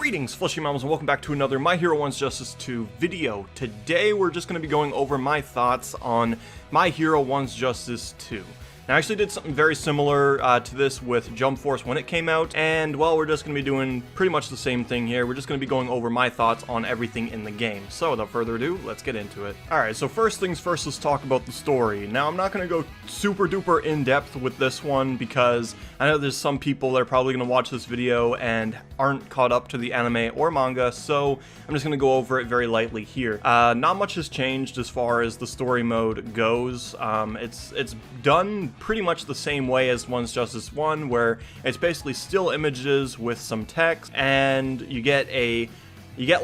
Greetings, Fleshy Mammals, and welcome back to another My Hero One's Justice 2 video. Today we're just going to be going over my thoughts on My Hero One's Justice 2. Now, I actually did something very similar to this with Jump Force when it came out, and well, we're just going to be doing pretty much the same thing here. We're just going to be going over my thoughts on everything in the game. So without further ado, let's get into it. Alright, so first things first, let's talk about the story. Now, I'm not going to go super duper in depth with this one because I know there's some people that are probably going to watch this video and aren't caught up to the anime or manga, so I'm just going to go over it very lightly here. Not much has changed as far as the story mode goes. It's done pretty much the same way as One's Justice 1, where it's basically still images with some text, and you get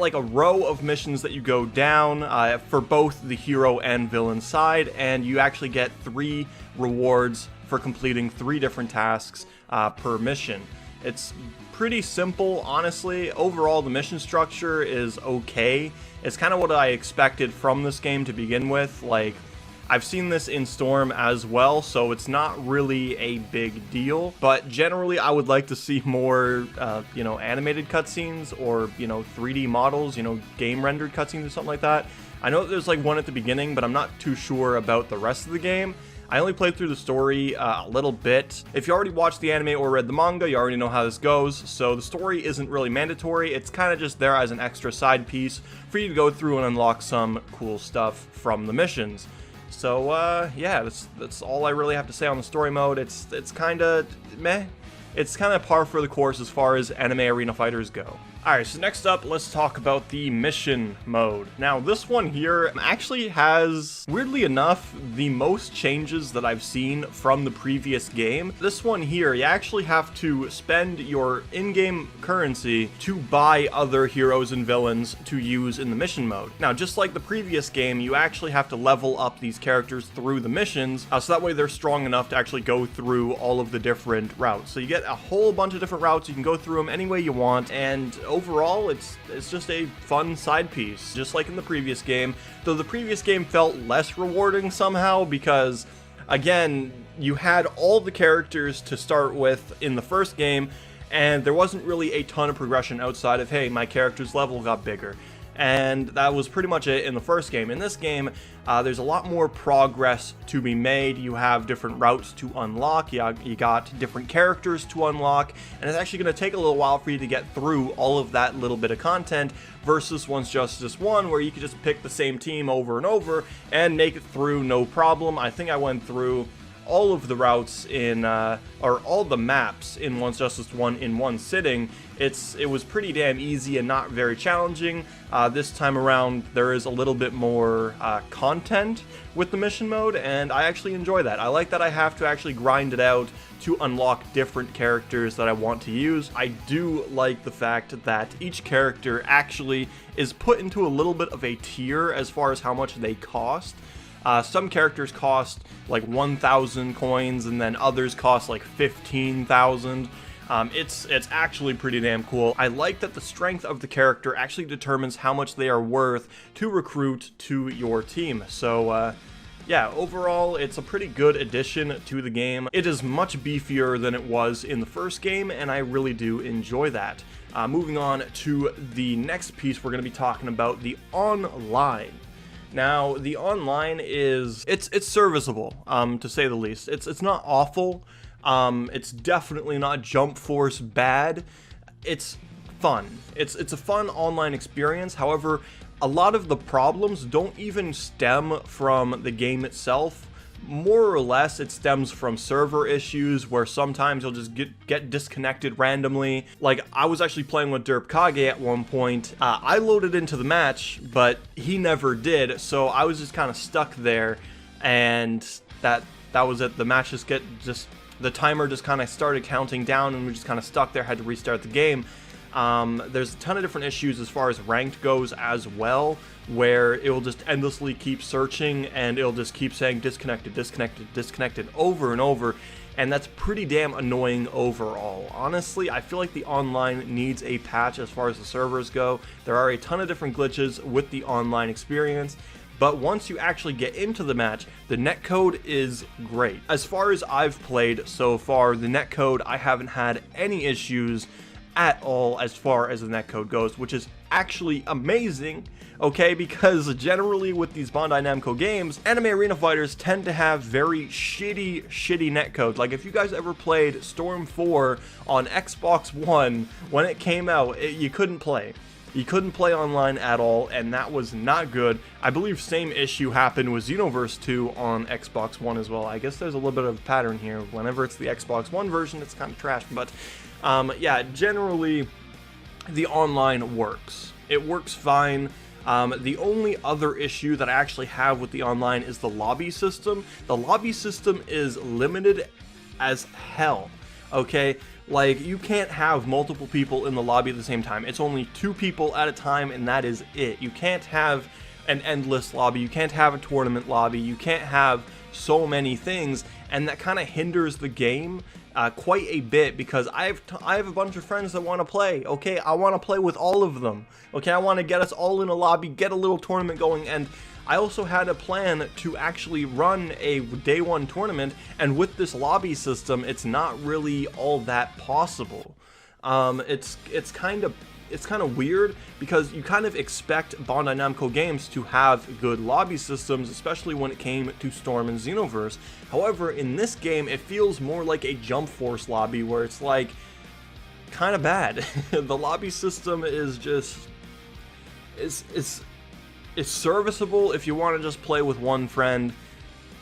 like a row of missions that you go down for both the hero and villain side, and you actually get 3 rewards for completing 3 different tasks per mission. It's pretty simple, honestly. Overall, the mission structure is okay. It's kind of what I expected from this game to begin with. Like, I've seen this in Storm as well, so it's not really a big deal. But generally, I would like to see more, animated cutscenes or, 3D models, game rendered cutscenes or something like that. I know that there's like one at the beginning, but I'm not too sure about the rest of the game. I only played through the story a little bit. If you already watched the anime or read the manga, you already know how this goes, so the story isn't really mandatory. It's kind of just there as an extra side piece for you to go through and unlock some cool stuff from the missions. So, yeah, that's all I really have to say on the story mode. It's kind of meh. It's kind of par for the course as far as anime arena fighters go. Alright, so next up, let's talk about the mission mode. Now, this one here actually has, weirdly enough, the most changes that I've seen from the previous game. This one here, you actually have to spend your in-game currency to buy other heroes and villains to use in the mission mode. Now, just like the previous game, you actually have to level up these characters through the missions, so that way they're strong enough to actually go through all of the different routes. So you get a whole bunch of different routes, you can go through them any way you want, and overall, it's just a fun side piece, just like in the previous game, though the previous game felt less rewarding somehow because, again, you had all the characters to start with in the first game, and there wasn't really a ton of progression outside of, hey, my character's level got bigger. And that was pretty much it in the first game. In this game, there's a lot more progress to be made. You have different routes to unlock, you got different characters to unlock, and it's actually going to take a little while for you to get through all of that little bit of content versus One's Justice 1, where you could just pick the same team over and over and make it through no problem. I think I went through all of the routes in, or all the maps in One's Justice 1 in one sitting. It was pretty damn easy and not very challenging. This time around, there is a little bit more content with the mission mode, and I actually enjoy that. I like that I have to actually grind it out to unlock different characters that I want to use. I do like the fact that each character actually is put into a little bit of a tier as far as how much they cost. Some characters cost like 1,000 coins, and then others cost like 15,000. It's actually pretty damn cool. I like that the strength of the character actually determines how much they are worth to recruit to your team. So, yeah, overall, it's a pretty good addition to the game. It is much beefier than it was in the first game, and I really do enjoy that. Moving on to the next piece, we're going to be talking about the online. Now, the online is, it's serviceable, to say the least. It's not awful. It's definitely not Jump Force bad. It's fun. It's a fun online experience. However, a lot of the problems don't even stem from the game itself. More or less, it stems from server issues where sometimes you'll just get disconnected randomly. Like, I was actually playing with Derp Kage at one point. I loaded into the match, but he never did, so I was just kind of stuck there, and that was it. The match the timer just kind of started counting down, and we just kind of stuck there, had to restart the game. There's a ton of different issues as far as ranked goes as well, where it will just endlessly keep searching, and it'll just keep saying disconnected, disconnected, disconnected over and over, and that's pretty damn annoying overall. Honestly, I feel like the online needs a patch as far as the servers go. There are a ton of different glitches with the online experience, but once you actually get into the match, the netcode is great. As far as I've played so far, the netcode, I haven't had any issues at all as far as the netcode goes, which is actually amazing, okay, because generally with these Bandai Namco games, anime arena fighters tend to have very shitty netcode. Like, if you guys ever played Storm 4 on Xbox One when it came out, you couldn't play. You couldn't play online at all, and that was not good. I believe same issue happened with Xenoverse 2 on Xbox One as well. I guess there's a little bit of a pattern here. Whenever it's the Xbox One version, it's kind of trash, but yeah, generally the online works. It works fine. The only other issue that I actually have with the online is the lobby system. The lobby system is limited as hell, okay? Like, you can't have multiple people in the lobby at the same time. It's only 2 people at a time, and that is it. You can't have an endless lobby. You can't have a tournament lobby. You can't have so many things, and that kind of hinders the game quite a bit, because I have a bunch of friends that want to play, okay? I want to play with all of them, okay? I want to get us all in a lobby, get a little tournament going, and I also had a plan to actually run a day 1 tournament, and with this lobby system, it's not really all that possible. It's kind of weird, because you kind of expect Bandai Namco games to have good lobby systems, especially when it came to Storm and Xenoverse. However, in this game, it feels more like a Jump Force lobby, where it's like kind of bad. The lobby system is just it's serviceable if you want to just play with one friend,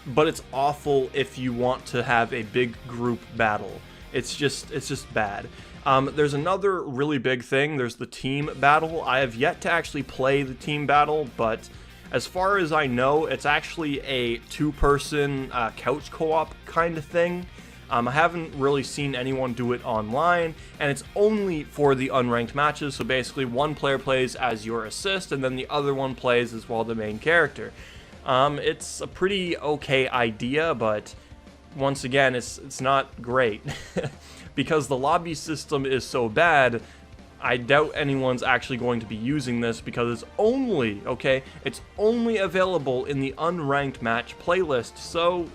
but it's awful if you want to have a big group battle. It's just bad. There's another really big thing. There's the team battle. I have yet to actually play the team battle, but as far as I know, it's actually a 2-person couch co-op kind of thing. I haven't really seen anyone do it online, and it's only for the unranked matches, so basically one player plays as your assist, and then the other one plays as well the main character. It's a pretty okay idea, but once again, it's not great. Because the lobby system is so bad, I doubt anyone's actually going to be using this, because it's only available in the unranked match playlist, so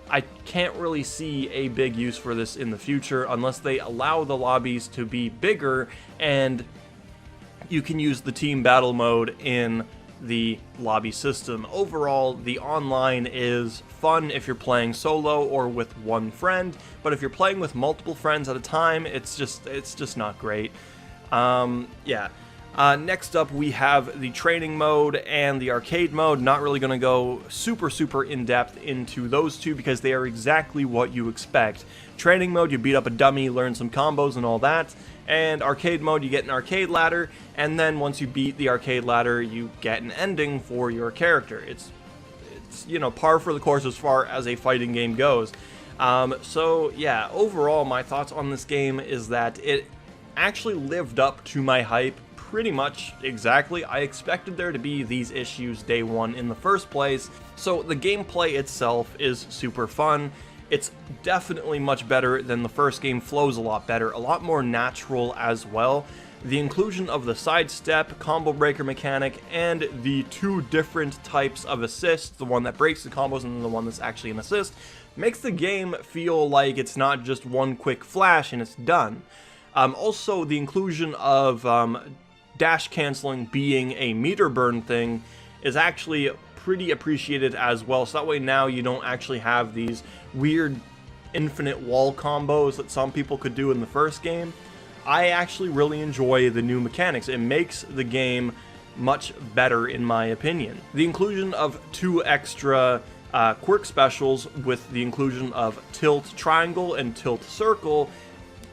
I can't really see a big use for this in the future unless they allow the lobbies to be bigger and you can use the team battle mode in the lobby system. Overall, the online is fun if you're playing solo or with one friend, but if you're playing with multiple friends at a time, it's just not great. Yeah. Next up, we have the training mode and the arcade mode. Not really going to go super in-depth into those two, because they are exactly what you expect. Training mode, you beat up a dummy, learn some combos and all that. And arcade mode, you get an arcade ladder, and then once you beat the arcade ladder, you get an ending for your character. It's you know, par for the course as far as a fighting game goes. So yeah, overall, my thoughts on this game is that it actually lived up to my hype pretty much exactly. I expected there to be these issues day 1 in the first place. So the gameplay itself is super fun. It's definitely much better than the first game, flows a lot better, a lot more natural as well. The inclusion of the sidestep, combo breaker mechanic, and the 2 different types of assists, the one that breaks the combos and the one that's actually an assist, makes the game feel like it's not just one quick flash and it's done. Also, the inclusion of dash canceling being a meter burn thing is actually pretty appreciated as well, so that way now you don't actually have these weird infinite wall combos that some people could do in the first game. I actually really enjoy the new mechanics. It makes the game much better in my opinion. The inclusion of 2 extra quirk specials with the inclusion of tilt triangle and tilt circle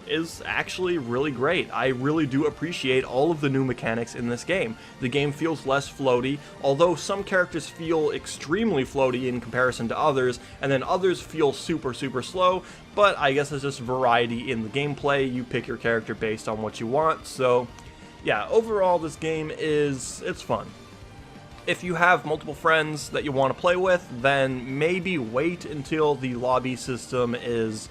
is actually really great. I really do appreciate all of the new mechanics in this game. The game feels less floaty, although some characters feel extremely floaty in comparison to others, and then others feel super slow, but I guess it's just variety in the gameplay. You pick your character based on what you want, so yeah, overall this game it's fun. If you have multiple friends that you want to play with, then maybe wait until the lobby system is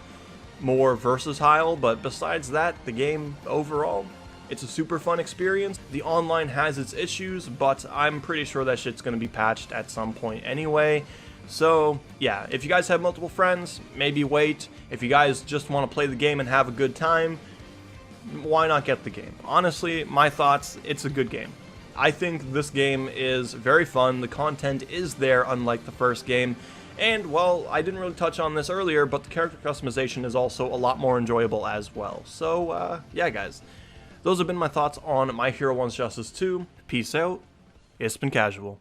more versatile, but besides that, the game overall, it's a super fun experience. The online has its issues, but I'm pretty sure that shit's going to be patched at some point anyway. So yeah, if you guys have multiple friends, maybe wait. If you guys just want to play the game and have a good time, why not get the game? Honestly, my thoughts, it's a good game. I think this game is very fun, the content is there unlike the first game, and, well, I didn't really touch on this earlier, but the character customization is also a lot more enjoyable as well. So, yeah guys, those have been my thoughts on My Hero One's Justice 2. Peace out, it's been casual.